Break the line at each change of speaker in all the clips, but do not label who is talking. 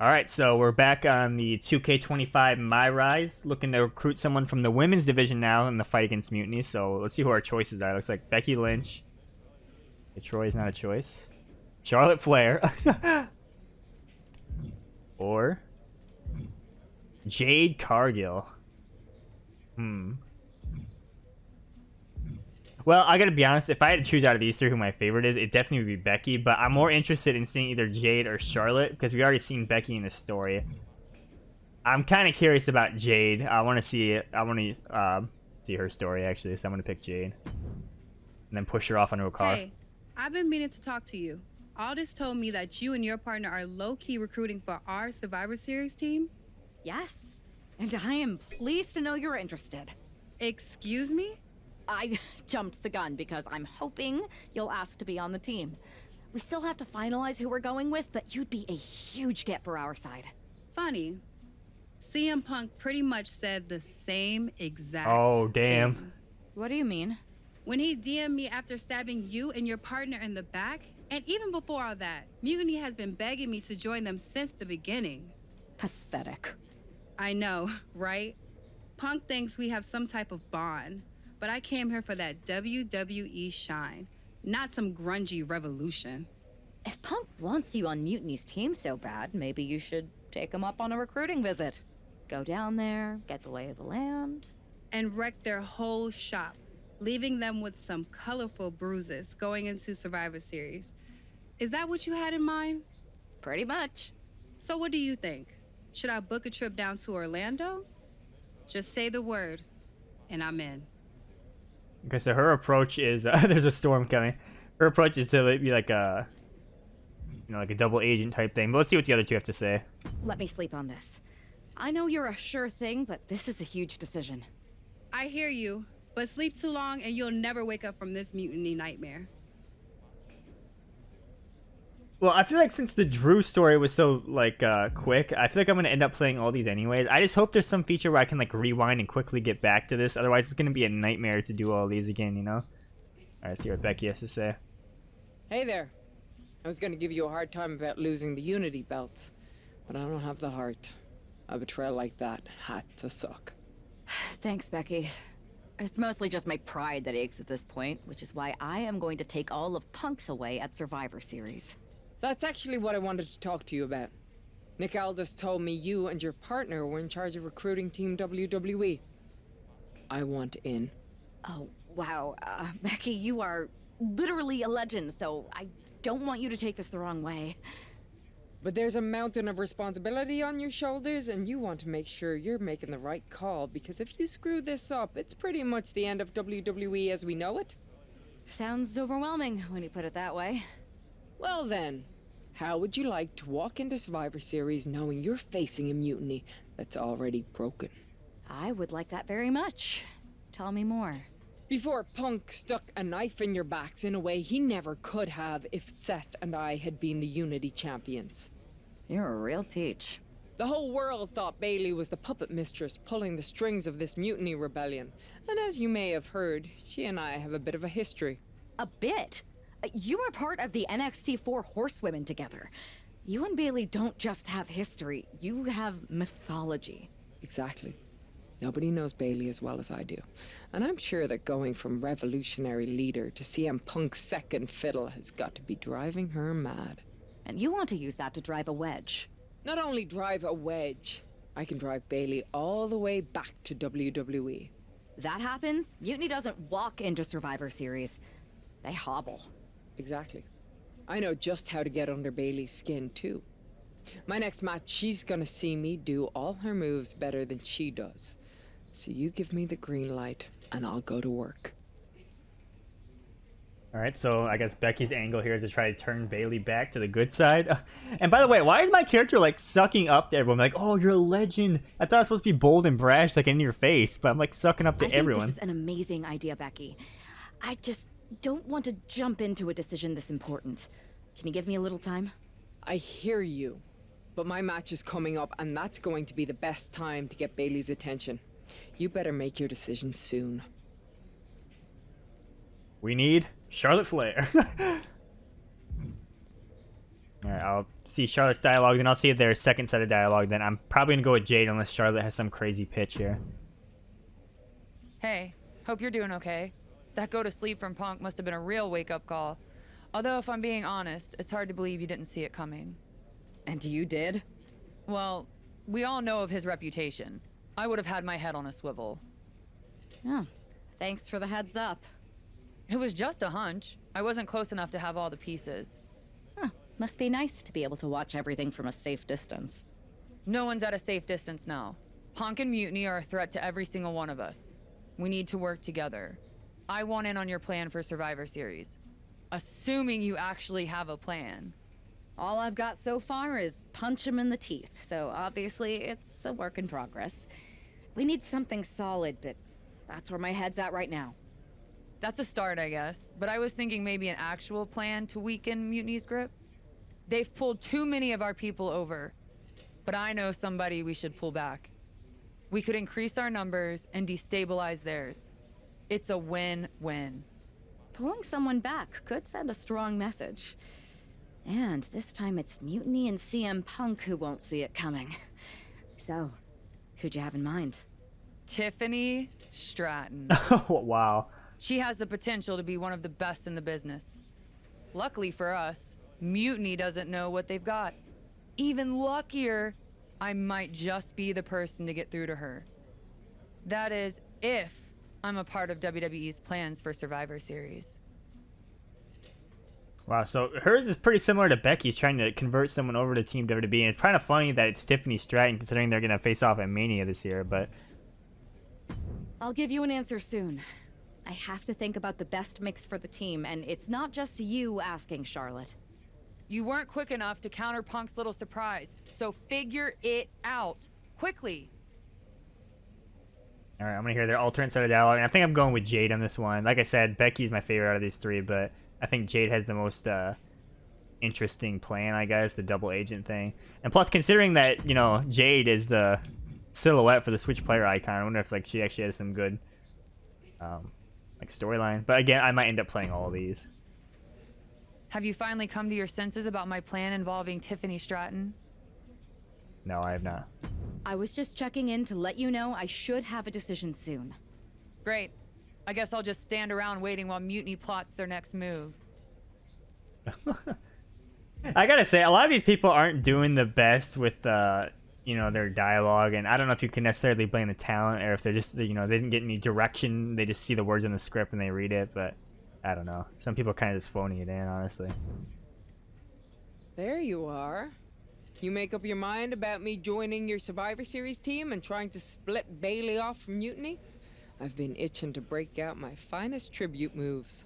Alright, so we're back on the 2K25 MyRise, looking to recruit someone from the women's division now in the fight against Mutiny. So let's see who our choices are. Looks like Becky Lynch. Troy's not a choice. Charlotte Flair. Or Jade Cargill. Well, I gotta be honest, if I had to choose out of these three who my favorite is, it definitely would be Becky, but I'm more interested in seeing either Jade or Charlotte, because we already seen Becky in the story. I'm kind of curious about Jade. I want to see it. I want to see her story, actually, so I'm going to pick Jade. And then push her off onto a car.
Hey, I've been meaning to talk to you. Aldous told me that you and your partner are low-key recruiting for our Survivor Series team.
Yes, and I am pleased to know you're interested.
Excuse me?
I jumped the gun because I'm hoping you'll ask to be on the team. We still have to finalize who we're going with, but you'd be a huge get for our side.
Funny. CM Punk pretty much said the same exact
damn
thing.
What do you mean?
When he DM'd me after stabbing you and your partner in the back, and even before all that, Mutiny has been begging me to join them since the beginning.
Pathetic.
I know, right? Punk thinks we have some type of bond. But I came here for that WWE shine, not some grungy revolution.
If Punk wants you on Mutiny's team so bad, maybe you should take him up on a recruiting visit. Go down there, get the lay of the land.
And wreck their whole shop, leaving them with some colorful bruises going into Survivor Series. Is that what you had in mind?
Pretty much.
So what do you think? Should I book a trip down to Orlando? Just say the word, and I'm in.
Okay, so her approach is there's a storm coming. Her approach is to be like a, like a double agent type thing. But let's see what the other two have to say.
Let me sleep on this. I know you're a sure thing, but this is a huge decision.
I hear you, but sleep too long and you'll never wake up from this mutiny nightmare.
Well, I feel like since the Drew story was so, like, quick, I feel like I'm going to end up playing all these anyways. I just hope there's some feature where I can, like, rewind and quickly get back to this. Otherwise, it's going to be a nightmare to do all these again, you know? Alright, see what Becky has to say.
Hey there. I was going to give you a hard time about losing the Unity belt, but I don't have the heart. A betrayal like that had to suck.
Thanks, Becky. It's mostly just my pride that aches at this point, which is why I am going to take all of Punk's away at Survivor Series.
That's actually what I wanted to talk to you about. Nick Aldis told me you and your partner were in charge of recruiting Team WWE. I want in.
Oh, wow. Becky, you are literally a legend, so I don't want you to take this the wrong way.
But there's a mountain of responsibility on your shoulders, and you want to make sure you're making the right call, because if you screw this up, it's pretty much the end of WWE as we know it.
Sounds overwhelming when you put it that way.
Well then, how would you like to walk into Survivor Series knowing you're facing a mutiny that's already broken?
I would like that very much. Tell me more.
Before Punk stuck a knife in your backs in a way he never could have if Seth and I had been the Unity champions.
You're a real peach.
The whole world thought Bayley was the puppet mistress pulling the strings of this mutiny rebellion. And as you may have heard, she and I have a bit of a history.
A bit? You were part of the NXT 4 Horsewomen together. You and Bayley don't just have history, you have mythology.
Exactly. Nobody knows Bayley as well as I do. And I'm sure that going from revolutionary leader to CM Punk's second fiddle has got to be driving her mad.
And you want to use that to drive a wedge.
Not only drive a wedge, I can drive Bayley all the way back to WWE.
That happens, Mutiny doesn't walk into Survivor Series. They hobble.
Exactly. I know just how to get under Bayley's skin, too. My next match, she's gonna see me do all her moves better than she does. So you give me the green light, and I'll go to work.
Alright, so I guess Becky's angle here is to try to turn Bayley back to the good side. And by the way, why is my character, like, sucking up to everyone? Like, oh, you're a legend. I thought I was supposed to be bold and brash, like, in your face, but I'm, like, sucking up to everyone.
I think this is an amazing idea, Becky. I just don't want to jump into a decision this important. Can you give me a little time?
I hear you, but my match is coming up, and that's going to be the best time to get Bayley's attention. You better make your decision soon.
We need Charlotte Flair. Alright, I'll see Charlotte's dialogue, then I'll see their second set of dialogue. Then I'm probably gonna go with Jade unless Charlotte has some crazy pitch here.
Hey, hope you're doing okay. That go to sleep from Punk must have been a real wake-up call. Although, if I'm being honest, it's hard to believe you didn't see it coming.
And you did?
Well, we all know of his reputation. I would have had my head on a swivel.
Oh, thanks for the heads up.
It was just a hunch. I wasn't close enough to have all the pieces.
Huh, must be nice to be able to watch everything from a safe distance.
No one's at a safe distance now. Punk and Mutiny are a threat to every single one of us. We need to work together. I want in on your plan for Survivor Series. Assuming you actually have a plan.
All I've got so far is punch him in the teeth, so obviously it's a work in progress. We need something solid, but that's where my head's at right now.
That's a start, I guess. But I was thinking maybe an actual plan to weaken Mutiny's grip. They've pulled too many of our people over. But I know somebody we should pull back. We could increase our numbers and destabilize theirs. It's a win-win.
Pulling someone back could send a strong message. And this time it's Mutiny and CM Punk who won't see it coming. So, who'd you have in mind?
Tiffany Stratton.
Wow.
She has the potential to be one of the best in the business. Luckily for us, Mutiny doesn't know what they've got. Even luckier, I might just be the person to get through to her. That is, if I'm a part of WWE's plans for Survivor Series.
Wow, so hers is pretty similar to Becky's, trying to convert someone over to Team WWE. And it's kind of funny that it's Tiffany Stratton, considering they're going to face off at Mania this year, but...
I'll give you an answer soon. I have to think about the best mix for the team, and it's not just you asking, Charlotte.
You weren't quick enough to counter Punk's little surprise, so figure it out. Quickly.
Alright, I'm going to hear their alternate set of dialogue. And I think I'm going with Jade on this one. Like I said, Becky's my favorite out of these three, but I think Jade has the most interesting plan, I guess, the double agent thing. And plus, considering that, you know, Jade is the silhouette for the Switch player icon, I wonder if like she actually has some good like storyline. But again, I might end up playing all of these.
Have you finally come to your senses about my plan involving Tiffany Stratton?
No, I have not.
I was just checking in to let you know I should have a decision soon.
Great. I guess I'll just stand around waiting while Mutiny plots their next move.
I gotta say, a lot of these people aren't doing the best with you know, their dialogue, and I don't know if you can necessarily blame the talent or if they're just, you know, they didn't get any direction, they just see the words in the script and they read it, but I don't know. Some people kind of just phoning it in, honestly.
There you are. You make up your mind about me joining your Survivor Series team and trying to split Bailey off from Mutiny? I've been itching to break out my finest tribute moves.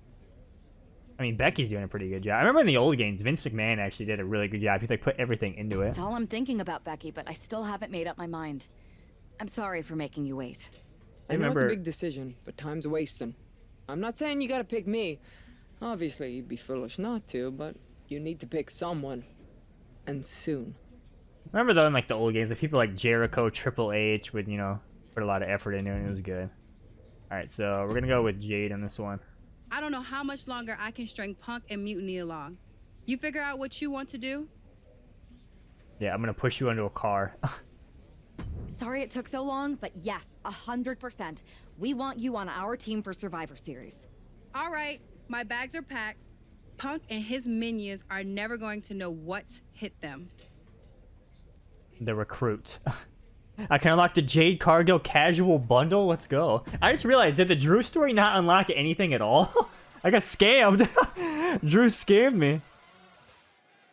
I mean, Becky's doing a pretty good job. I remember in the old games, Vince McMahon actually did a really good job. He like put everything into it.
That's all I'm thinking about, Becky, but I still haven't made up my mind. I'm sorry for making you wait.
I know it's a big decision, but time's wasting. I'm not saying you gotta pick me. Obviously, you'd be foolish not to, but you need to pick someone. And soon.
Remember though, in like the old games, the people like Jericho, Triple H would, you know, put a lot of effort into it, and it was good. Alright, so we're gonna go with Jade on this one.
I don't know how much longer I can string Punk and Mutiny along. You figure out what you want to do?
Yeah, I'm gonna push you into a car.
Sorry it took so long, but yes, 100%. We want you on our team for Survivor Series.
All right, my bags are packed. Punk and his minions are never going to know what hit them.
The recruit. I can unlock the Jade Cargill casual bundle. Let's go. I just realized, did the Drew story not unlock anything at all? I got scammed. Drew scammed me.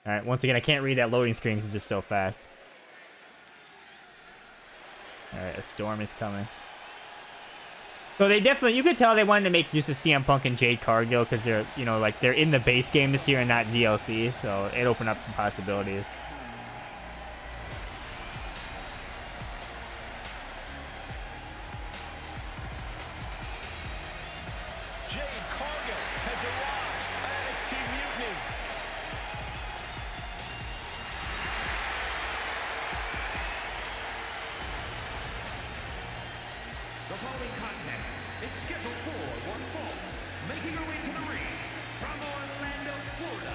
Alright, once again, I can't read that loading screen because it's just so fast. Alright, a storm is coming. So they definitely, you could tell they wanted to make use of CM Punk and Jade Cargill because they're, you know, like they're in the base game this year and not DLC, so it opened up some possibilities.
Jade Cargill has arrived at NXT Mutiny.
The following contest is scheduled for one fall. Making her way to the ring from Orlando, Florida.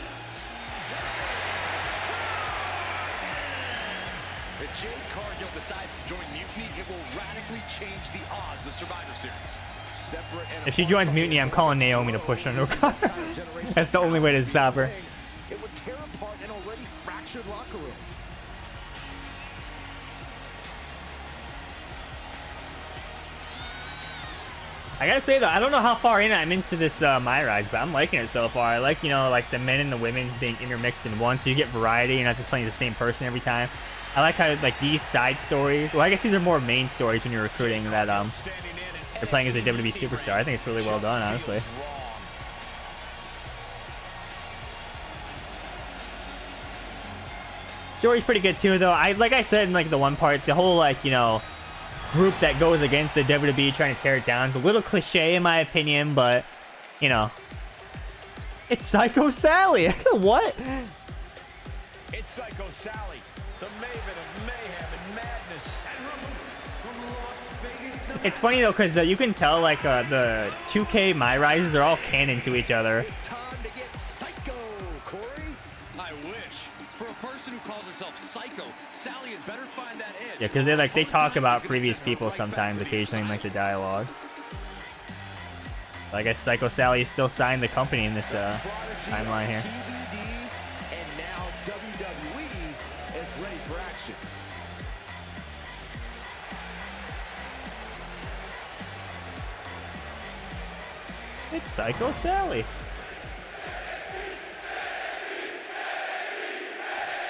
If Jade Cargill decides to join Mutiny, it will radically change the odds of Survivor Series. Separate and
If she joins Mutiny, I'm calling Naomi to push her into a corner. That's the only way to stop her.
It would tear apart an already fractured locker room.
I gotta say though, I don't know how far in I'm into this MyRise, but I'm liking it so far. I like, you know, like the men and the women's being intermixed in one, so you get variety. You're not just playing the same person every time. I like how like these side stories. Well, I guess these are more main stories when you're recruiting that you're playing as a WWE superstar. I think it's really well done, honestly. Story's pretty good too, though. Like I said in like the one part, the whole like, you know, group that goes against the WWE trying to tear it down is a little cliche in my opinion, but you know, it's Psycho Sally. What?
It's Psycho Sally, the maven of mayhem and madness.
It's funny though, because you can tell like the 2K MyRises are all canon to each other.
It's time to get psycho, Corey. I wish. For a person who calls herself Psycho, Sally had better find that edge.
Yeah, because they talk about previous people sometimes, occasionally in like the dialogue. So I guess Psycho Sally is still signed the company in this timeline here.
And now WWE is ready for action.
It's Psycho Sally.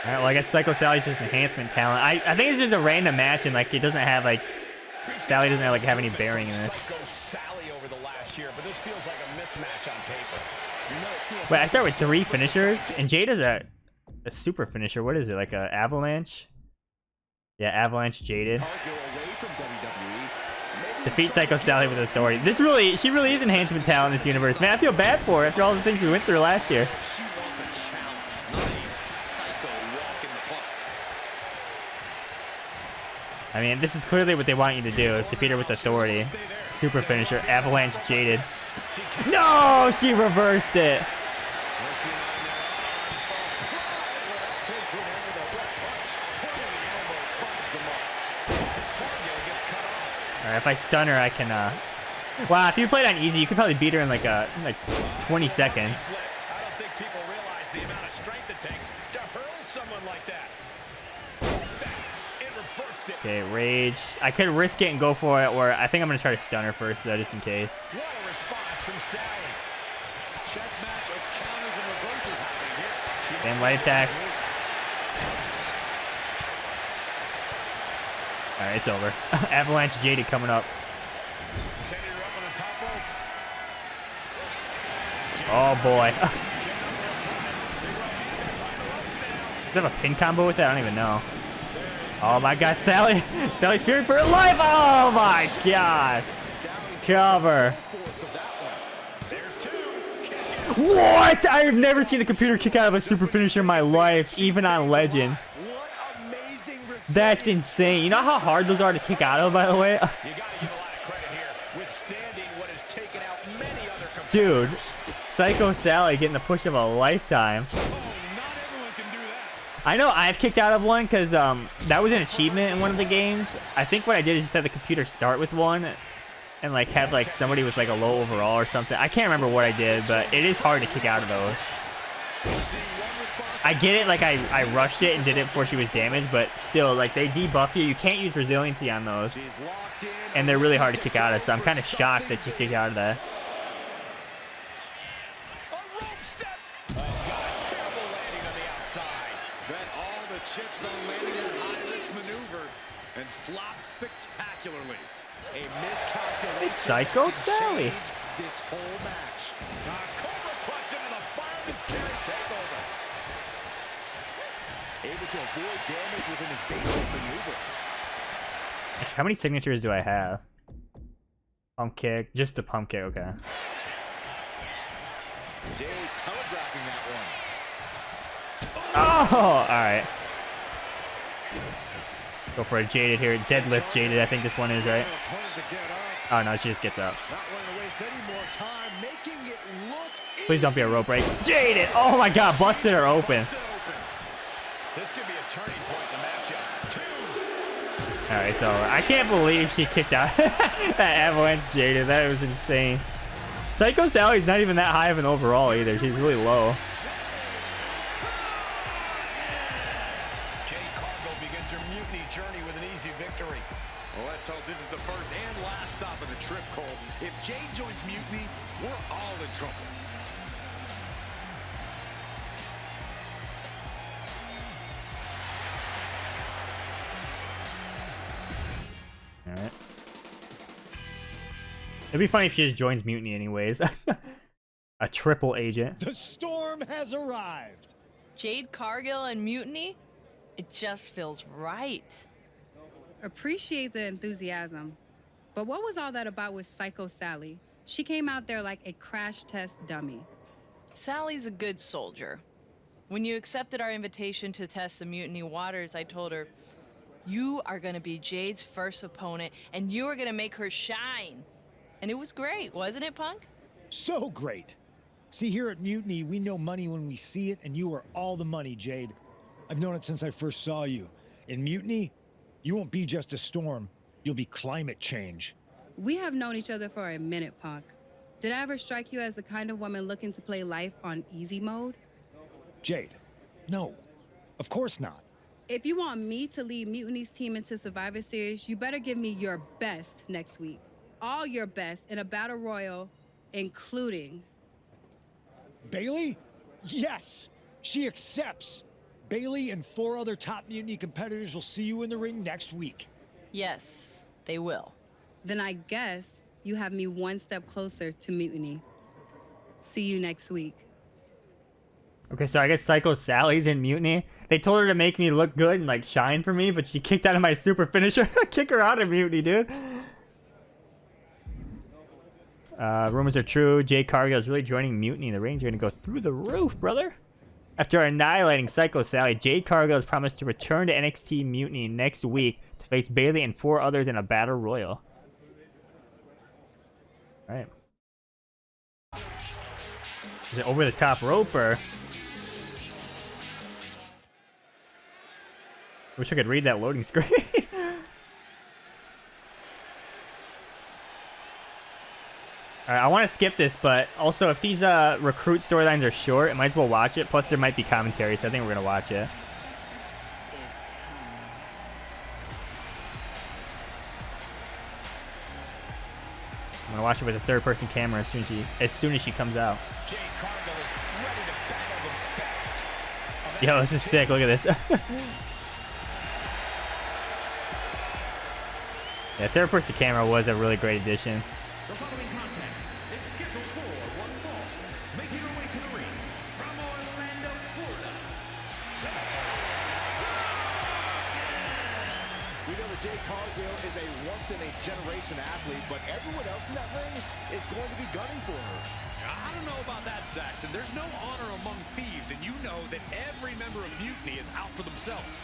Alright, well I guess Psycho Sally's just enhancement talent. I think it's just a random match and like it doesn't have like Sally doesn't have any bearing in this.
Psycho Sally over the last year, but this feels like a mismatch on paper.
Wait, I start with 3 finishers and Jade is a super finisher. What is it? Like a avalanche? Yeah, avalanche Jaded. Defeat Psycho Sally with authority. She really is enhancement talent in this universe. Man, I feel bad for her after all the things we went through last year.
She wants a challenge, not a psycho walk in the park.
I mean, this is clearly what they want you to do. Defeat her with authority. Super finisher. Avalanche Jaded. No! She reversed it. Alright, if I stun her, I can, Wow, if you played on easy, you could probably beat her in like 20 seconds.
I don't think people realize the amount of strength it takes to hurl someone like that. It reversed it.
Okay, rage. I could risk it and go for it, or I think I'm gonna try to stun her first, though, just in case.
What a response from Sally. Chess match of counters and reversals happening here.
Damn light attacks. Alright, it's over. Avalanche Jaded coming up. Oh boy. Does it have a pin combo with that? I don't even know. Oh my god, Sally! Sally's fearing for her life! Oh my god! Cover. What? I have never seen a computer kick out of a super finisher in my life, even on Legend. That's insane. You know how hard those are to kick out of, by the way?
You gotta give a lot of credit here, withstanding what has taken out many other competitors.
Dude, Psycho Sally getting the push of a lifetime.
Oh, not everyone can do that.
I know I've kicked out of one because that was an achievement in one of the games. I think what I did is just have the computer start with one and like have like somebody with like a low overall or something. I can't remember what I did, but it is hard to kick out of those. I get it, like I rushed it and did it before she was damaged, but still, like they debuff you. You can't use resiliency on those, and they're really hard to kick out of. So I'm kind of shocked that she kicked out of that.
Chips on landing that high-risk maneuver and flopped spectacularly. A miscalculation.
It's Psycho Sally.
This whole match. Cobra clutch into the fireman's carry takeover. Able to avoid damage with an evasive maneuver.
How many signatures do I have? Pump kick, just the pump kick. Okay.
Jade telegraphing that one.
Oh, all right. Go for a Jaded here. Deadlift Jaded, I think this one is, right? Oh, no, she just gets up. Please don't be a rope break. Jaded! Oh my god, busted her open.
This could be a turning point in the matchup.
Alright, it's over. I can't believe she kicked out that Avalanche Jade. That was insane. Psycho Sally's not even that high of an overall either. She's really low.
Jade Cargill begins her Mutiny journey with an easy victory. Well, let's hope this is the first and last stop of the trip, Cole. If Jade joins Mutiny, we're all in trouble.
Alright. It'd be funny if she just joins Mutiny anyways. A triple agent.
The storm has arrived.
Jade Cargill and Mutiny? It just feels right.
Appreciate the enthusiasm. But what was all that about with Psycho Sally? She came out there like a crash test dummy.
Sally's a good soldier. When you accepted our invitation to test the Mutiny waters, I told her, you are gonna be Jade's first opponent, and you are gonna make her shine. And it was great, wasn't it, Punk?
So great. See, here at Mutiny, we know money when we see it, and you are all the money, Jade. I've known it since I first saw you. In Mutiny, you won't be just a storm. You'll be climate change.
We have known each other for a minute, Punk. Did I ever strike you as the kind of woman looking to play life on easy mode?
Jade, no. Of course not.
If you want me to lead Mutiny's team into Survivor Series, you better give me your best next week. All your best in a battle royal, including...
Bailey? Yes! She accepts! Bailey and 4 other top Mutiny competitors will see you in the ring next week.
Yes, they will.
Then I guess you have me one step closer to Mutiny. See you next week.
Okay, so I guess Psycho Sally's in Mutiny. They told her to make me look good and like shine for me, but she kicked out of my super finisher. Kick her out of Mutiny, dude. Rumors are true. Jade Cargill is really joining Mutiny. The ratings are going to go through the roof, brother. After annihilating Psycho Sally, Jade Cargill has promised to return to NXT Mutiny next week to face Bailey and 4 others in a battle royal. All right. Is it over the top rope or? Wish I could read that loading screen. Alright, I want to skip this, but also if these recruit storylines are short, I might as well watch it. Plus there might be commentary, so I think we're going to watch it. I'm going to watch it with a third-person camera as soon as she comes out.
Jade Cargill is ready to battle the best.
Yo, this is sick. Look at this. Yeah, third-person camera was a really great addition.
The following contest is scheduled for one fall. Making her way to the ring from Orlando, Florida.
We know that Jade Cargill is a once-in-a-generation athlete, but everyone else in that ring is going to be gunning for her. I don't know about that, Saxon. There's no honor among thieves, and you know that every member of Mutiny is out for themselves.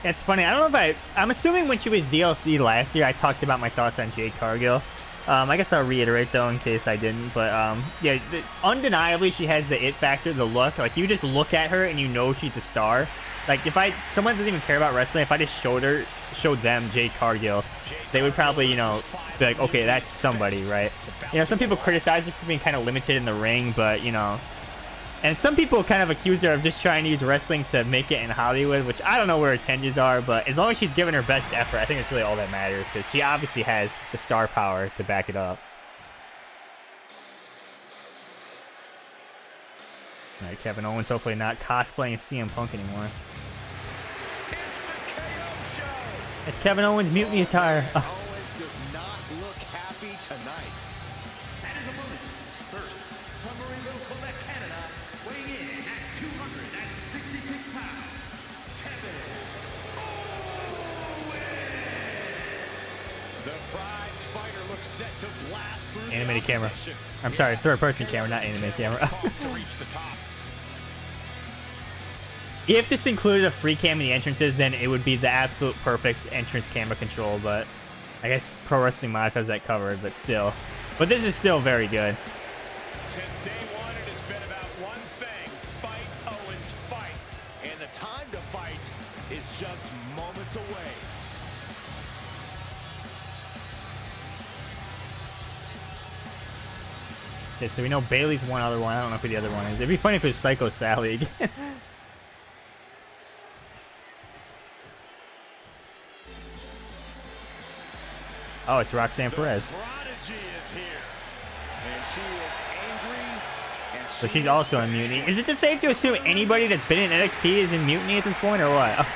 It's funny. I don't know if I'm assuming when she was DLC last year, I talked about my thoughts on Jade Cargill. I guess I'll reiterate though in case I didn't. But yeah, undeniably she has the it factor, the look. Like you just look at her and you know she's the star. Like if someone doesn't even care about wrestling, if I just showed them Jade Cargill, they would probably, you know, be like, okay, that's somebody, right? You know, some people criticize her for being kind of limited in the ring, but you know. And some people kind of accuse her of just trying to use wrestling to make it in Hollywood, which I don't know where her hinges are, but as long as she's giving her best effort, I think it's really all that matters, because she obviously has the star power to back it up. All right, Kevin Owens hopefully not cosplaying CM Punk anymore.
It's the KO show.
It's Kevin Owens' Mutiny attire.
Owens does not look happy tonight.
And his opponents, first, from Marino, Quebec, Canada, weighing in at 266 pounds, Kevin Owens.
The prize fighter looks set to blast through
Animated
the
camera.
opposition.
I'm sorry, third-person camera, not animated camera.
To reach the top.
If this included a free cam in the entrances, then it would be the absolute perfect entrance camera control, but I guess Pro Wrestling Mods has that covered, but still. But this is still very good.
Since day one, it has been about one thing: fight Owens, fight. And the time to fight is just moments away.
Okay, so we know Bailey's one other one. I don't know who the other one is. It'd be funny if it was Psycho Sally again. Oh, it's Roxanne Perez.
Prodigy is here. And she is angry. And
So she's also in Mutiny. Is it just safe to assume anybody that's been in NXT is in Mutiny at this point, or what?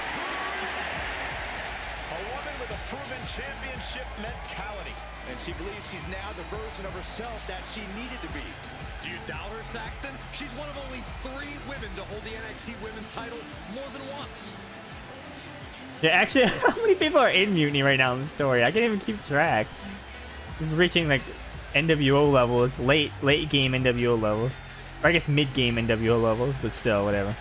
a woman with a proven championship mentality. And she believes she's now the version of herself that she needed to be. Do you doubt her, Saxton? She's one of only 3 women to hold the NXT Women's title more than once.
Yeah, actually, how many people are in Mutiny right now in the story? I can't even keep track. This is reaching like NWO levels, late game NWO levels. Or I guess mid game NWO levels, but still, whatever.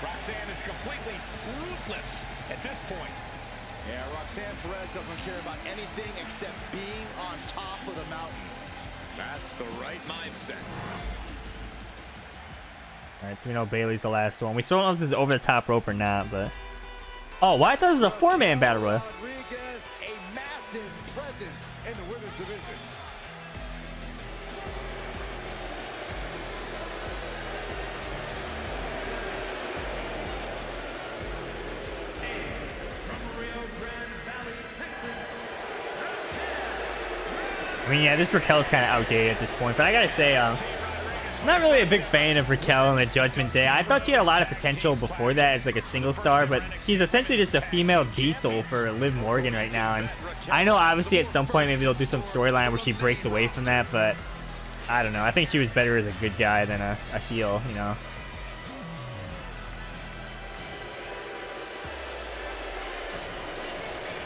Roxanne is completely ruthless at this point. Yeah, Roxanne Perez doesn't care about anything except being on top of the mountain. That's the right mindset.
Alright, so we know Bailey's the last one. We still don't know if this is over the top rope or not, but... Oh, why? I thought this was a 4-man battle royal.
Rodriguez, a massive presence in the women's division.
I mean, yeah, this Raquel's kind of outdated at this point, but I gotta say, I'm not really a big fan of Raquel in the Judgment Day. I thought she had a lot of potential before that as like a single star, but she's essentially just a female Diesel for Liv Morgan right now. And I know obviously at some point maybe they'll do some storyline where she breaks away from that, but I don't know. I think she was better as a good guy than a heel, you know.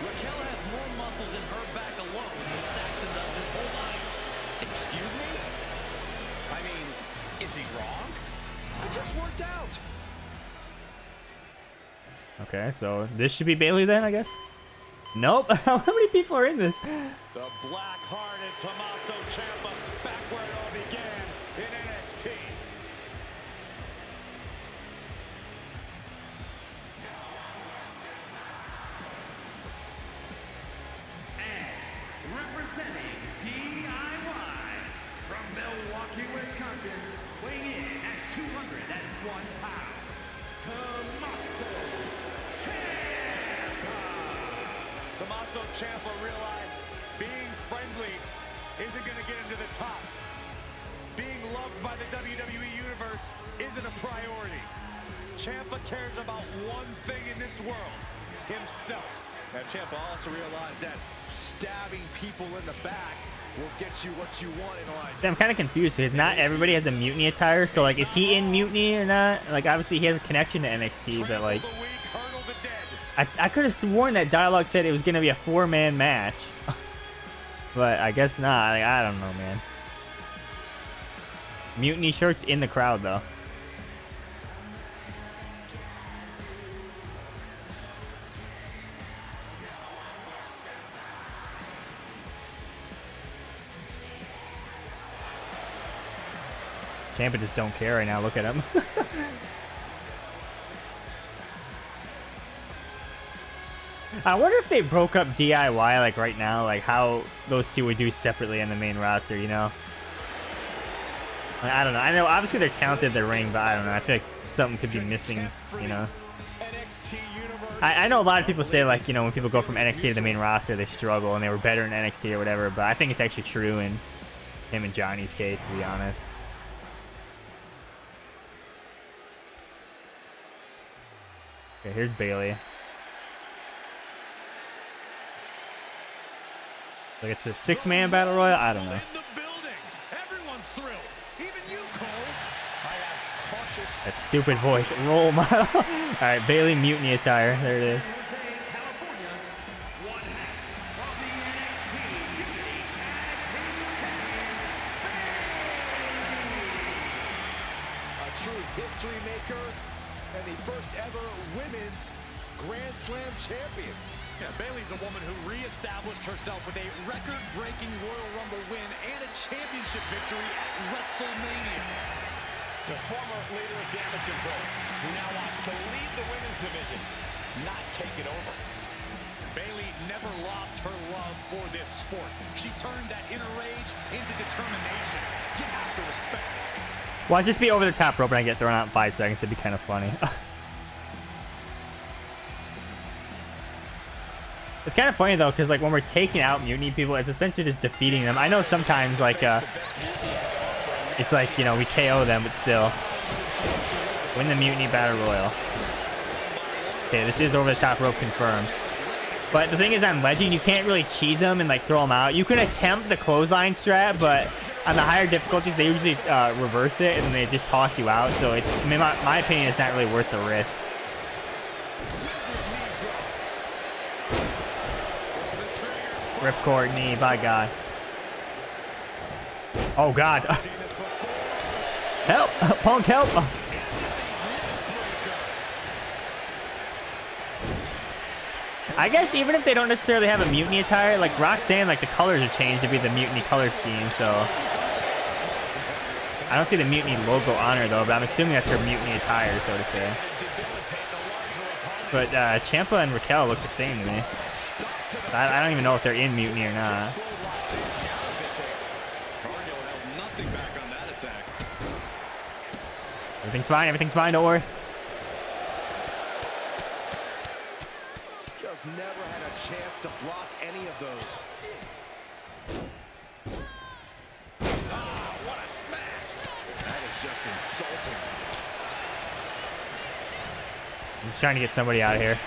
Raquel has more muscles in her back alone than Saxton does his whole body. Excuse me? I mean, is he wrong? It just worked out.
Okay, so this should be Bailey then, I guess? Nope. How many people are in this?
The black-hearted Tommaso Ciampa back where it all began in NXT.
Representing DIY from Milwaukee, Wisconsin, weighing in at 201 pounds, Tommaso Ciampa.
Tommaso Ciampa realized being friendly isn't going to get him to the top. Being loved by the WWE Universe isn't a priority. Ciampa cares about one thing in this world, himself. Now, Ciampa also realized that stabbing people in the back will get you what you want in life.
I'm kind of confused because not everybody has a Mutiny attire, so like, is he in Mutiny or not? Like, obviously he has a connection to NXT, but like, I could have sworn that dialogue said it was gonna be a 4-man match, but I guess not. Like, I don't know, man. Mutiny shirts in the crowd though. Ciampa just don't care right now. Look at him. I wonder if they broke up DIY like right now, like how those two would do separately in the main roster, you know? Like, I don't know. I know obviously they're talented in the ring, but I don't know. I feel like something could be missing, you know? I know a lot of people say like, you know, when people go from NXT to the main roster, they struggle and they were better in NXT or whatever, but I think it's actually true in him and Johnny's case, to be honest. Okay, here's Bailey. Like it's a 6-man battle royal? I don't know.
Everyone's thrilled. Even you, Cole. I have cautious.
That stupid voice. Role model. Alright, Bailey Mutiny attire. There it is.
California, one half of the NXT Unity Tag Team Champions.
A true history maker and the first ever women's Grand Slam champion. Yeah, Bailey's a woman who reestablished herself with a record-breaking Royal Rumble win and a championship victory at WrestleMania. The former leader of Damage Control, who now wants to lead the women's division, not take it over. Bayley never lost her love for this sport. She turned that inner rage into determination. You have to respect it.
Watch this be over the top rope and I get thrown out in 5 seconds. It'd be kind of funny. It's kind of funny though, because like when we're taking out Mutiny people, it's essentially just defeating them. I know sometimes like it's like, you know, we KO them, but still win the Mutiny Battle Royal. Okay, this is over the top rope confirmed. But the thing is, on Legend, you can't really cheese them and like throw them out. You can attempt the clothesline strat, but on the higher difficulties, they usually reverse it and they just toss you out. So it's, I mean, my opinion, it's not really worth the risk. Ripcord knee, by God. Oh God. Help! Punk, help! I guess even if they don't necessarily have a Mutiny attire, like Roxanne, like the colors are changed to be the Mutiny color scheme, so I don't see the Mutiny logo on her though, but I'm assuming that's her Mutiny attire, so to say. But Ciampa and Raquel look the same to me. I don't even know if they're in Mutiny or not. Everything's fine, don't worry.
Just never had a chance to block any of those. Ah, what a smash! That is just insulting.
I'm just trying to get somebody out of here.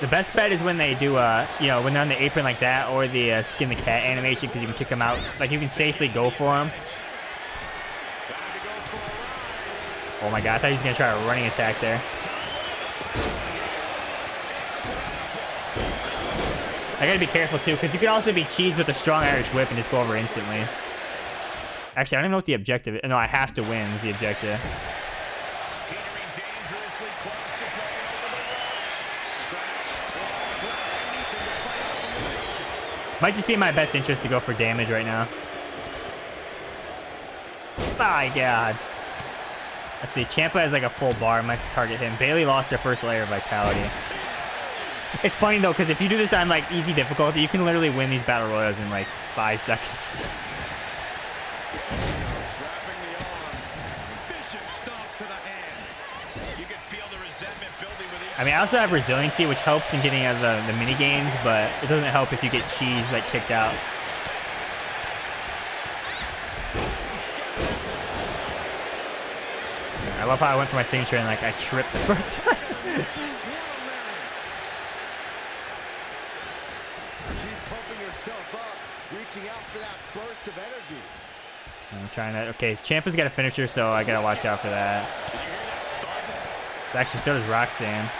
The best bet is when they do, you know, when they're on the apron like that, or the skin the cat animation, because you can kick them out. Like, you can safely go for them. Oh my God, I thought he was going to try a running attack there. I got to be careful, too, because you can also be cheesed with a strong Irish whip and just go over instantly. Actually, I don't even know what the objective is. No, I have to win is the objective. Might just be in my best interest to go for damage right now. My God. Let's see. Ciampa has like a full bar. I might have to target him. Bayley lost her first layer of vitality. It's funny though, because if you do this on like easy difficulty, you can literally win these battle royals in like 5 seconds. I mean, I also have resiliency, which helps in getting out of the mini games, but it doesn't help if you get cheese like kicked out. I love how I went for my signature and like I tripped the first time.
She's pumping herself up, reaching out for that burst of energy.
I'm trying to. Okay, Ciampa's got a finisher, so I gotta watch out for that. Actually, so does Roxanne.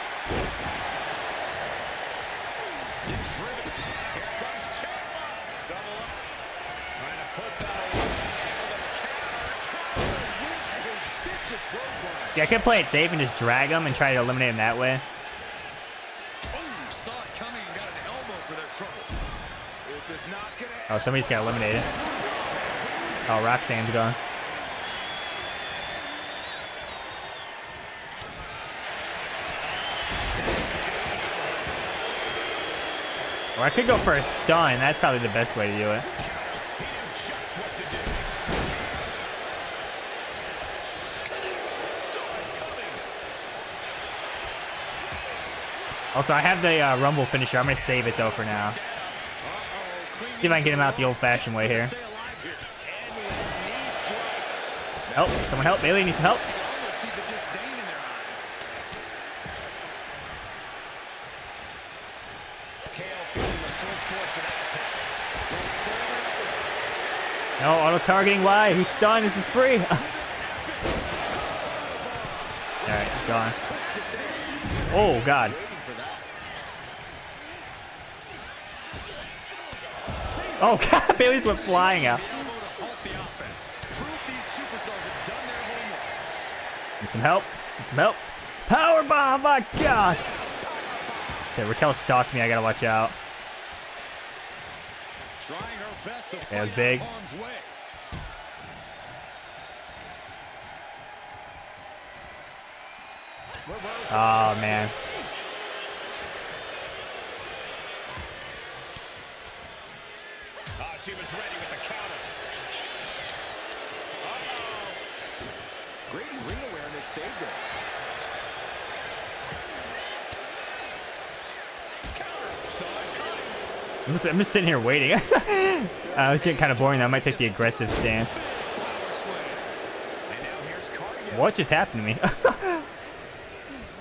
Yeah, I could play it safe and just drag him and try to eliminate him that way. Oh, somebody's got eliminated. Oh, Roxanne's gone. Or I could go for a stun. That's probably the best way to do it. Also, I have the Rumble finisher. I'm going to save it, though, for now. See if I can get him out the old-fashioned way here. Help. Someone help. Bayley needs some help. No, auto-targeting. Why? He's stunned. This is free. Alright, gone. Oh, God. Oh, God. Bayley's went flying out. Need some help. Need some help. Powerbomb, my God. Okay, Raquel stalked me. I gotta watch out.
Trying her best to
That was
fight
big.
out of harm's way.
Oh, man.
She was ready with the counter. Great ring awareness saved it. Counter. Saw it coming.
I'm just sitting here waiting. It's getting kind of boring. I might take the aggressive stance.
Power slam. And now here's Cargill.
What just happened to me?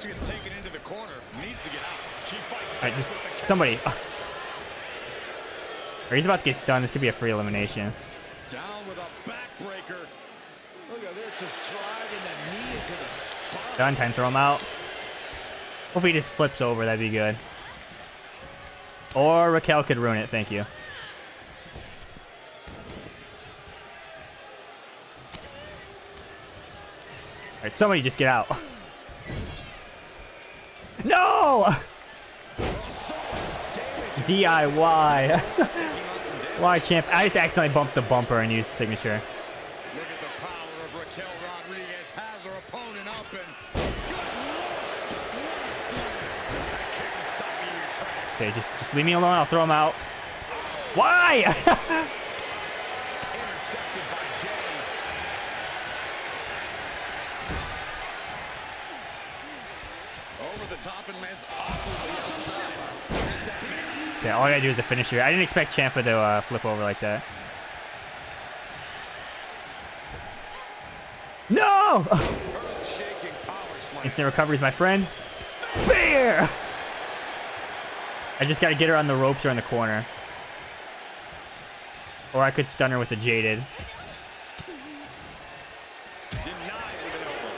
She gets taken into the corner. Needs to get out. She fights
Alright,
back
just
with the counter.
somebody. Or he's about to get stunned. This could be a free elimination.
Down with a backbreaker. Look at this, just driving the knee into the spine.
Done. Time to throw him out. Hope he just flips over. That'd be good. Or Raquel could ruin it. Thank you. Alright, somebody just get out. No! DIY. Why, champ? I just accidentally bumped the bumper and used signature.
Look at the power of Raquel Rodriguez. Has her opponent up and good Lord, what a slam. That kick will stop you in your tracks.
Okay, just leave me alone. I'll throw him out. Why?
Intercepted by Jade. Over the top and lands awkwardly outside. Stepping.
Okay, all I gotta do is a finisher. I didn't expect Ciampa to flip over like that. No!
Earth-shaking power slam.
Instant recovery is my friend. Fair! I just gotta get her on the ropes or in the corner. Or I could stun her with a Jaded.
Denied with an elbow.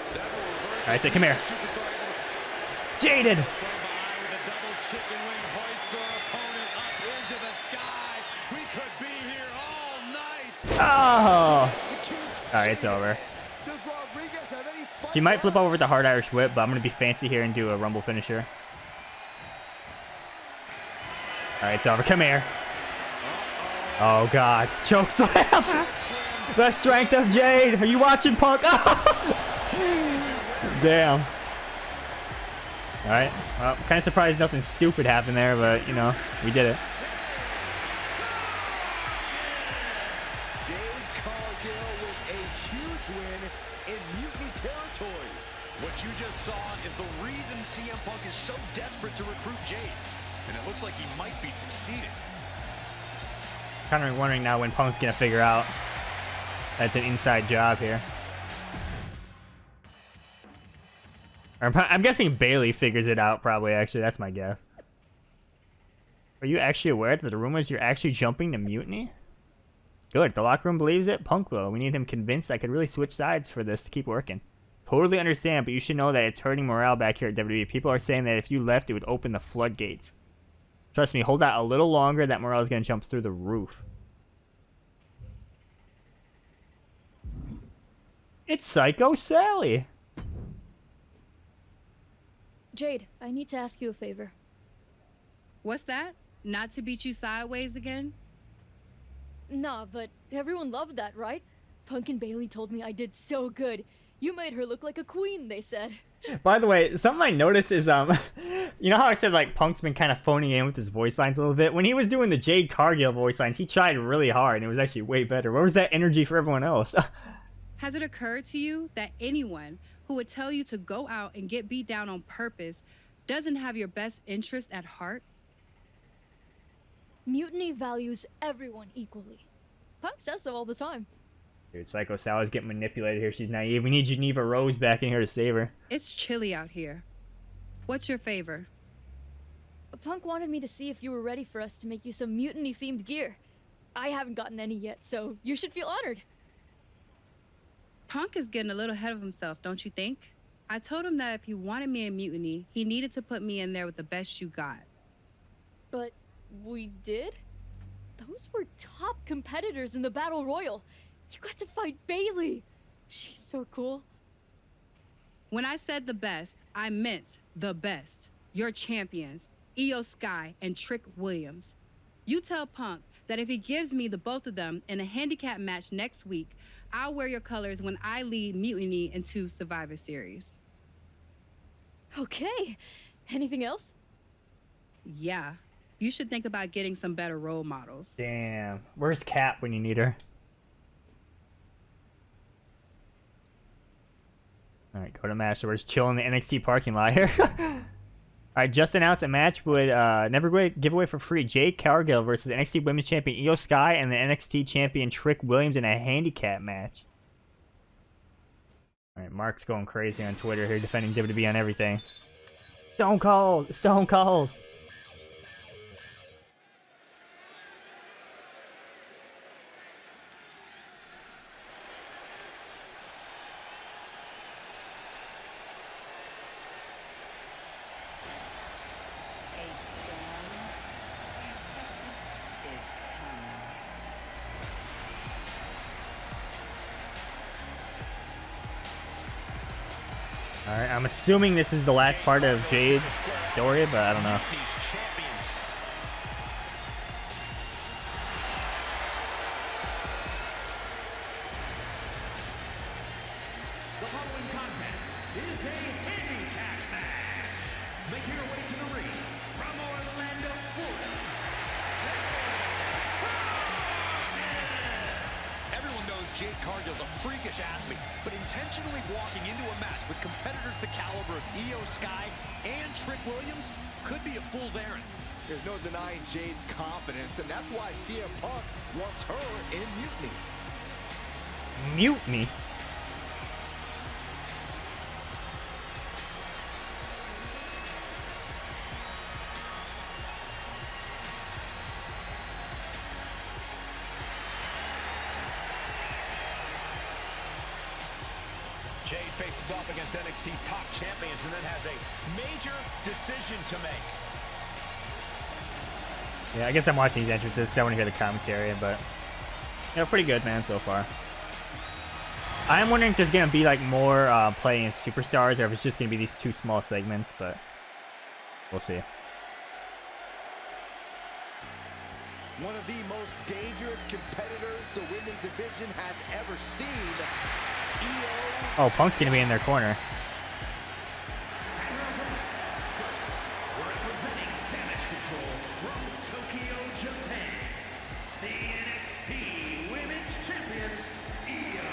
Several reversals.
Alright, so come here.
Superstar able to
Jaded!
from behind with a double chicken wing hoist her opponent up into the sky. We could be here all night.
Oh!
Executes.
Alright, it's over.
Does Rodriguez have any fight
She might flip
left?
over with the hard Irish whip, but I'm gonna be fancy here and do a Rumble finisher. Alright, it's over. Come here. Oh, God. Choke slam! The strength of Jade! Are you watching, Punk? Damn. Alright. Well, kind of surprised nothing stupid happened there, but, you know, we did it.
Jade Cargill with a huge win in Mutiny territory. What you just saw is the reason CM Punk is so desperate to recruit Jade. And it looks like he might be succeeding.
Kind of wondering now when Punk's gonna figure out that's an inside job here. Or I'm guessing Bailey figures it out, probably, actually. That's my guess. Are you actually aware that the rumors you're actually jumping to Mutiny? Good. The locker room believes it. Punk will. We need him convinced I could really switch sides for this to keep working. Totally understand, but you should know that it's hurting morale back here at WWE. People are saying that if you left, it would open the floodgates. Trust me, hold out a little longer, that morale is going to jump through the roof. It's Psycho Sally.
Jade, I need to ask you a favor.
What's that? Not to beat you sideways again?
Nah, but everyone loved that, right? Punk and Bailey told me I did so good. You made her look like a queen, they said.
By the way, something I noticed is, you know how I said, like, Punk's been kind of phoning in with his voice lines a little bit? When he was doing the Jade Cargill voice lines, he tried really hard, and it was actually way better. Where was that energy for everyone else?
Has it occurred to you that anyone who would tell you to go out and get beat down on purpose doesn't have your best interest at heart?
Mutiny values everyone equally. Punk says so all the time.
Dude, Psycho Sally's getting manipulated here. She's naive. We need Geneva Rose back in here to save her.
It's chilly out here. What's your favor?
Punk wanted me to see if you were ready for us to make you some mutiny-themed gear. I haven't gotten any yet, so you should feel honored.
Punk is getting a little ahead of himself, don't you think? I told him that if he wanted me in Mutiny, he needed to put me in there with the best you got.
But we did? Those were top competitors in the Battle Royal. You got to fight Bailey. She's so cool.
When I said the best, I meant the best. Your champions, Io Sky and Trick Williams. You tell Punk that if he gives me the both of them in a handicap match next week, I'll wear your colors when I lead Mutiny into Survivor Series.
Okay. Anything else?
Yeah. You should think about getting some better role models.
Damn. Where's Kat when you need her? Alright, go to match. So we're just chilling in the NXT parking lot here. Alright, just announced a match would never give away for free. Jade Cargill versus NXT Women's Champion Io Sky and the NXT Champion Trick Williams in a handicap match. Alright, Mark's going crazy on Twitter here, defending WWE on everything. Stone Cold! Stone Cold! Alright, I'm assuming this is the last part of Jade's story, but I don't know.
The following contest is a handicap match. Making her way to the ring from Orlando, Florida.
Everyone knows Jade Cargill's a freakish athlete, but intentionally walking into a match with competitors the caliber of Io Sky and Trick Williams could be a fool's errand. There's no denying Jade's confidence, and that's why CM Punk wants her in Mutiny.
Mutiny?
Jade faces off against NXT's top champions and then has a major decision to make.
Yeah, I guess I'm watching these entrances because I want to hear the commentary, but yeah, pretty good, man, so far. I am wondering if there's gonna be like more play in Superstars, or if it's just gonna be these two small segments, but we'll see.
One of the most dangerous competitors the women's division has ever seen.
Oh, Punk's gonna be in their corner.
Representing Damage Control from Tokyo, Japan, the NXT Women's Champion, Io.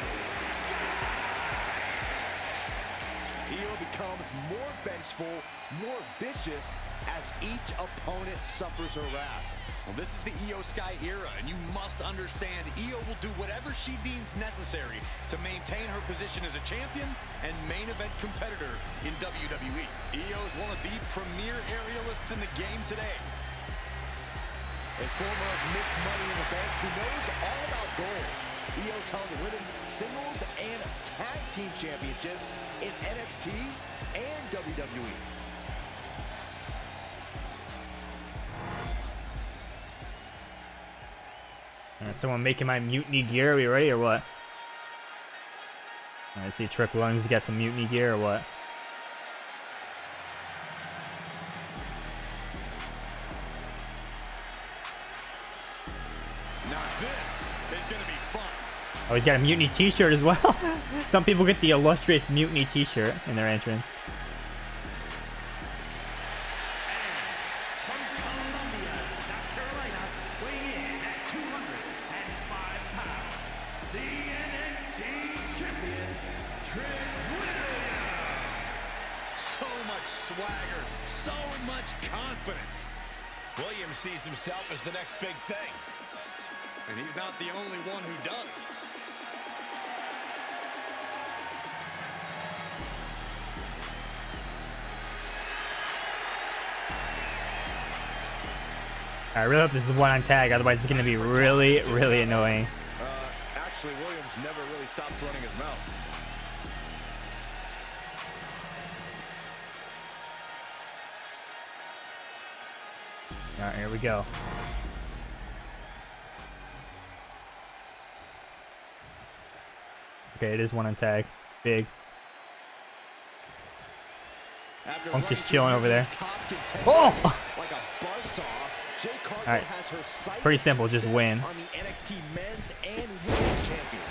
Io becomes more vengeful, more vicious as each opponent suffers her wrath. Well, this is the Io Sky era, and you must understand Io will do whatever she deems necessary to maintain her position as a champion and main event competitor in WWE. Io is one of the premier aerialists in the game today. A former Miss Money in the Bank who knows all about gold. Io's held the women's singles and tag team championships in NXT and WWE.
Someone making my Mutiny gear. Are we ready or what? Alright, see Trick Williams got some Mutiny gear or what?
Now this is going to be fun.
Oh, he's got a Mutiny t-shirt as well. Some people get the illustrious Mutiny t-shirt in their entrance.
Swagger, so much confidence. Williams sees himself as the next big thing, and he's not the only one who does.
I really hope this is one on tag, otherwise it's going to be really, really annoying.
Actually, Williams never really stops running his mouth.
Alright, here we go. Okay, it is one on tag. Big. Punk just chilling over there. Oh! Alright. Pretty simple, just win.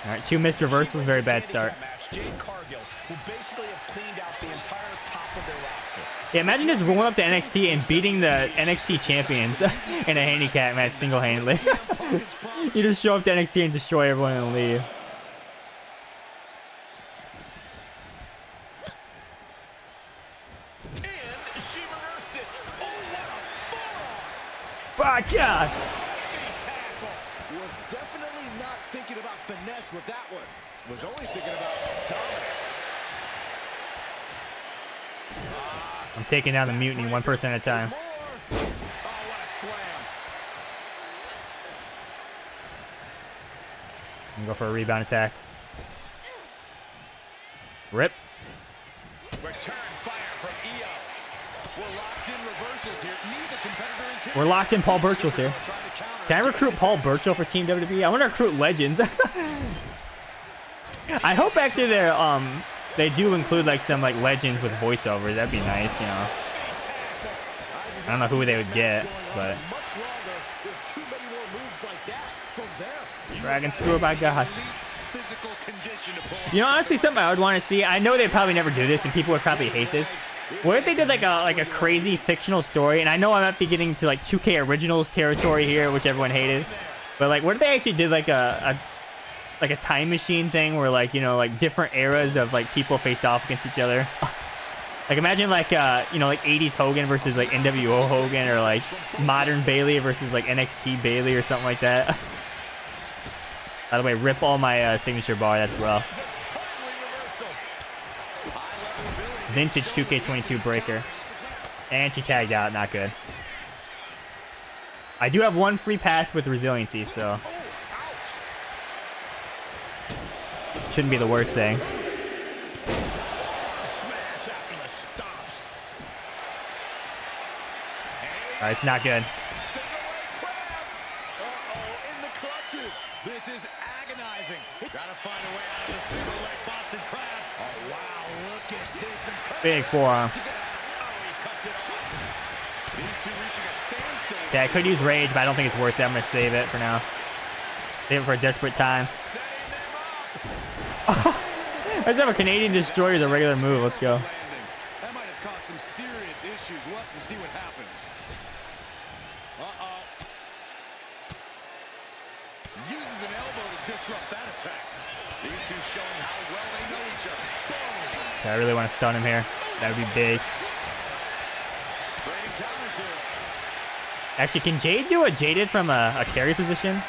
Alright, 2 missed reversals, very bad start.
Jade Cargill, who basically have cleaned out the entire top of their roster.
Yeah, imagine just rolling up to NXT and beating the NXT champions in a handicap match single-handedly. You just show up to NXT and destroy everyone and leave.
And she reversed it. Oh, what a forearm!
My God!
Was definitely not thinking about finesse with that one. Was only thinking about dominance.
I'm taking down the Mutiny one person at a time.
Oh, what a slam.
I'm gonna go for a rebound attack. Rip.
Return fire from Io. We're locked in reversals here. Neither competitor intimidated.
We're locked in. Paul Burchell's here. Can I recruit Paul Burchell for Team WWE? I want to recruit legends. I hope actually they do include like some like legends with voiceovers. That'd be nice, you know. I don't know who they would get, but Dragon Screw, my God. You know, honestly, something I would want to see. I know they probably never do this, and people would probably hate this. What if they did like a crazy fictional story? And I know I might be getting to like 2K Originals territory here, which everyone hated. But like, what if they actually did like a time machine thing where like, you know, like different eras of like people faced off against each other? Like imagine like you know, like 80s Hogan versus like NWO Hogan, or like modern Bayley versus like NXT Bayley or something like that. By the way, rip all my signature bar. That's rough. Vintage 2K22 breaker. And she tagged out. Not good. I do have one free pass with resiliency, so shouldn't be the worst thing. Alright, it's not good.
This is agonizing. Gotta find a way out of the single leg Boston Crab. Oh wow, look at this.
Big forearm. Yeah, I could use rage, but I don't think it's worth it. I'm gonna save it for now. Save it for a desperate time. Let's have a Canadian Destroyer as a regular move. Let's go.
That might have caused some serious issues. We'll have to see what happens. Uses an elbow to disrupt that attack. These two showing how well they know each other. Boom.
Okay, I really want to stun him here. That would be big. Actually, can Jade do a Jaded from a carry position?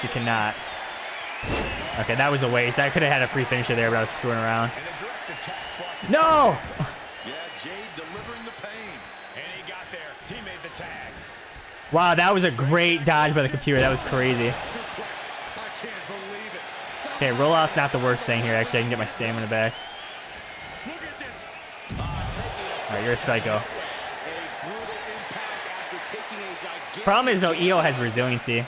She cannot. Okay, that was a waste. I could have had a free finisher there, but I was screwing around. No!
Yeah, Jade delivering the pain. And he got there. He made the tag.
Wow, that was a great dodge by the computer. That was crazy.
I can't believe it.
Okay, rollout's not the worst thing here. Actually, I can get my stamina back.
Look at this.
Alright, you're a psycho. Problem is, though, Io has resiliency.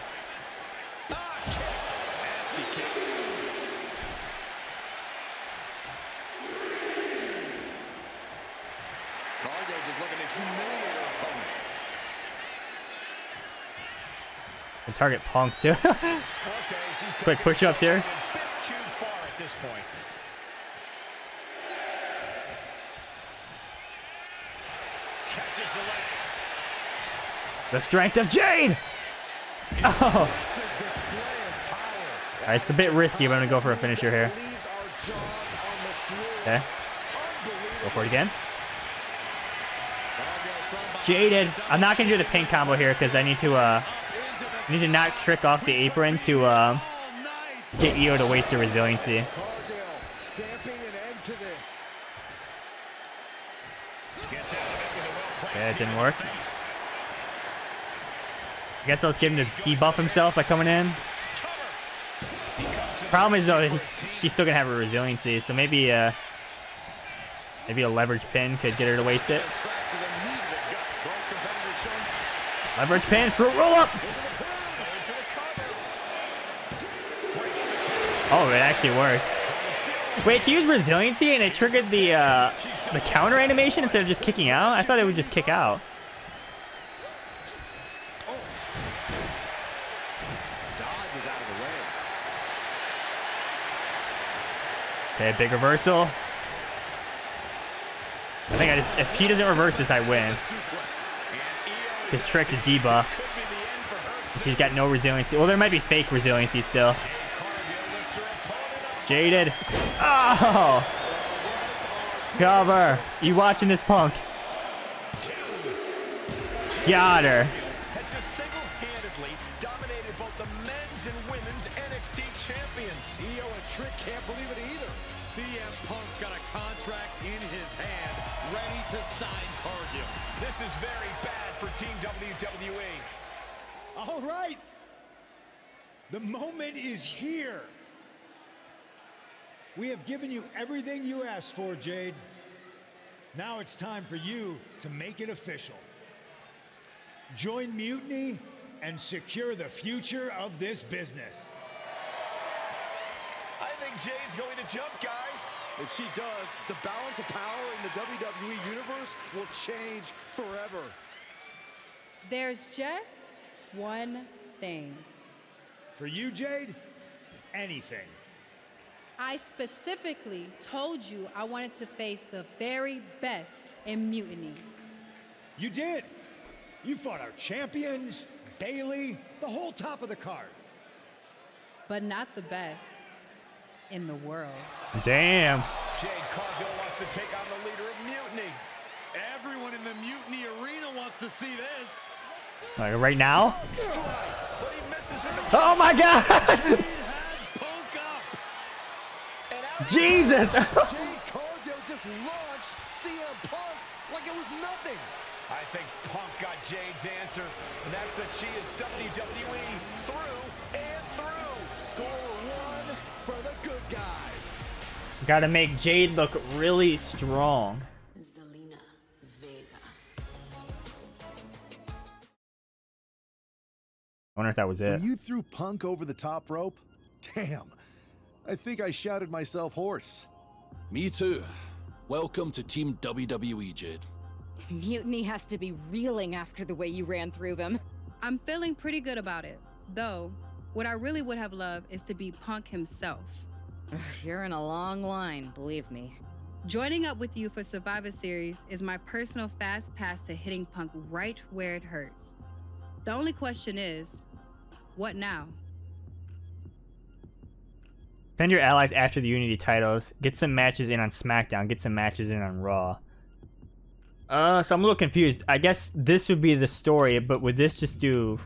Cargill just looking to humiliate her opponent.
And target Punk, too.
Okay, she's
Quick push-ups here.
a bit too far at this point. Catches the leg.
The strength of Jade! Oh! Alright, it's a bit risky, but I'm going to go for a finisher here. Okay. Go for it again. Jaded. I'm not going to do the pin combo here because I need to not trick off the apron to get Io to waste her resiliency. Okay, that didn't work. I guess let's get him to debuff himself by coming in. Problem is though, she's still gonna have her resiliency, so maybe a leverage pin could get her to waste it. Leverage pin for a roll up. Oh, it actually worked. Wait, she used resiliency and it triggered the counter animation instead of just kicking out? I thought it would just kick out. Okay, big reversal. I think if she doesn't reverse this, I win. This trick is debuffed. She's got no resiliency. Well, there might be fake resiliency still. Jaded. Oh! Cover. You watching this, Punk? Got her.
Has just single-handedly dominated both the men's and women's NXT champions. Io and Trick can't believe it either. CM Punk's got a contract in his hand, ready to sign Cargill. This is very bad for Team WWE.
All right. The moment is here. We have given you everything you asked for, Jade. Now it's time for you to make it official. Join Mutiny and secure the future of this business.
I think Jade's going to jump, guys. If she does, the balance of power in the WWE Universe will change forever.
There's just one thing.
For you, Jade, anything.
I specifically told you I wanted to face the very best in Mutiny.
You did. You fought our champions, Bailey, the whole top of the card.
But not the best in the world.
Damn.
Jade Cargill wants to take on the leader of Mutiny. Everyone in the Mutiny arena wants to see this.
Like right now?
Strikes, but he misses with the
Oh my god!
Jade has Punk up. And out
Jesus!
Jade Cargill just launched CM Punk like it was nothing. I think Punk got Jade's answer, and that's that she is WWE through and through. Score one for the good guys.
Gotta make Jade look really strong. I wonder if that was it.
When you threw Punk over the top rope? Damn. I think I shouted myself hoarse.
Me too. Welcome to Team WWE, Jade.
Mutiny has to be reeling after the way you ran through them.
I'm feeling pretty good about it. Though, what I really would have loved is to be Punk himself.
You're in a long line, believe me.
Joining up with you for Survivor Series is my personal fast pass to hitting Punk right where it hurts. The only question is, what now?
Send your allies after the Unity titles. Get some matches in on SmackDown. Get some matches in on Raw. So I'm a little confused. I guess this would be the story, but would this just do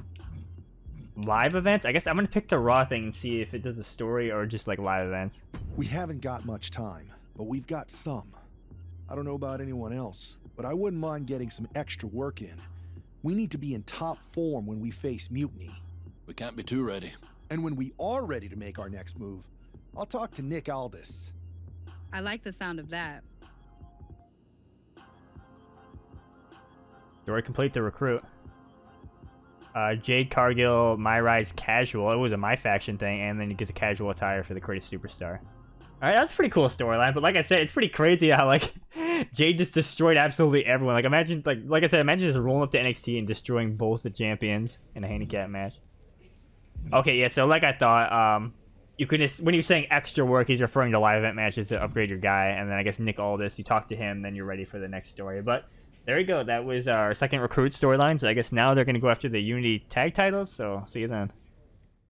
live events? I guess I'm gonna pick the Raw thing and see if it does a story or just like live events.
We haven't got much time, but we've got some. I don't know about anyone else, but I wouldn't mind getting some extra work in. We need to be in top form when we face Mutiny.
We can't be too ready.
And when we are ready to make our next move, I'll talk to Nick Aldis.
I like the sound of that.
Story complete, the recruit. Jade Cargill, MyRise casual. It was a My Faction thing, and then you get the casual attire for the greatest superstar. All right, that's a pretty cool storyline. But like I said, it's pretty crazy how like Jade just destroyed absolutely everyone. Like imagine, like I said, imagine just rolling up to NXT and destroying both the champions in a handicap match. Okay, yeah. So like I thought, you could just, when he was saying extra work, he's referring to live event matches to upgrade your guy, and then I guess Nick Aldis, you talk to him, then you're ready for the next story. But there you go. That was our second recruit storyline. So I guess now they're gonna go after the Unity tag titles. So see you then.